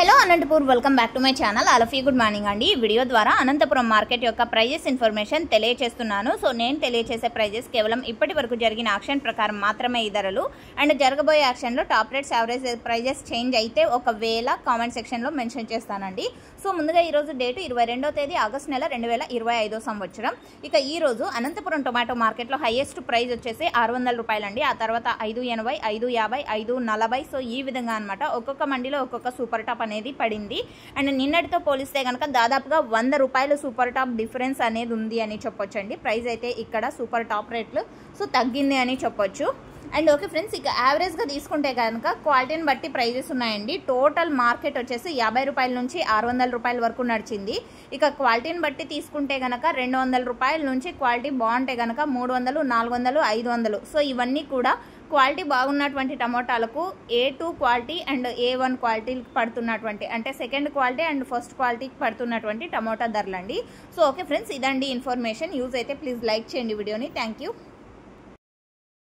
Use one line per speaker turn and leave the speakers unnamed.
Hello Anantapur, welcome back to my channel. All of you good morning అండి. ఈ video ద్వారా Anantapuram market యొక్క prices information తెలియజేస్తున్నాను. సో నేను తెలియజేసే ప్రైజెస్ కేవలం ఇప్పటి వరకు జరిగిన యాక్షన్ ప్రకారం మాత్రమే ఈ ధరలు. అండ్ జరగబోయే యాక్షన్లో top rates, average prices change అయితే ఒకవేళ కామెంట్ సెక్షన్లో మెన్షన్ చేస్తానండి. సో ముందుగా ఈరోజు డేటు 22వ తేదీ ఆగస్టు నెల 2025 సంవత్సరం. ఇక ఈరోజు అనంతపురం టొమాటో మార్కెట్లో హైయెస్ట్ ప్రైస్ వచ్చేసి 600 రూపాయలండి. ఆ తర్వాత 580, 550, 540. సో ఈ విధంగా అనమాట ఒక్కొక్క మండీలో ఒక్కొక్క సూపర్ టాప్ అనేది పడింది. అండ్ నిన్నటితో పోలిస్తే కనుక దాదాపుగా 100 రూపాయలు సూపర్ టాప్ డిఫరెన్స్ అనేది ఉంది అని చెప్పొచ్చు అండి. ప్రైస్ అయితే ఇక్కడ సూపర్ టాప్ రేట్లు సో తగ్గింది అని చెప్పొచ్చు. అండ్ ఓకే ఫ్రెండ్స్, ఇక యావరేజ్గా తీసుకుంటే కనుక క్వాలిటీని బట్టి ప్రైజెస్ ఉన్నాయండి. టోటల్ మార్కెట్ వచ్చేసి 50 రూపాయల నుంచి 600 రూపాయల వరకు నడిచింది. ఇక క్వాలిటీని బట్టి తీసుకుంటే కనుక 200 రూపాయల నుంచి క్వాలిటీ బాగుంటే కనుక 300, 400, 500. సో ఇవన్నీ కూడా క్వాలిటీ బాగున్నటువంటి టమోటాలకు A2 క్వాలిటీ అండ్ A1 క్వాలిటీకి పడుతున్నటువంటి, అంటే సెకండ్ క్వాలిటీ అండ్ ఫస్ట్ క్వాలిటీకి పడుతున్నటువంటి టమోటా ధరలండి. సో ఓకే ఫ్రెండ్స్, ఇదండి ఇన్ఫర్మేషన్. యూజ్ అయితే ప్లీజ్ లైక్ చేయండి వీడియోని. Thank you.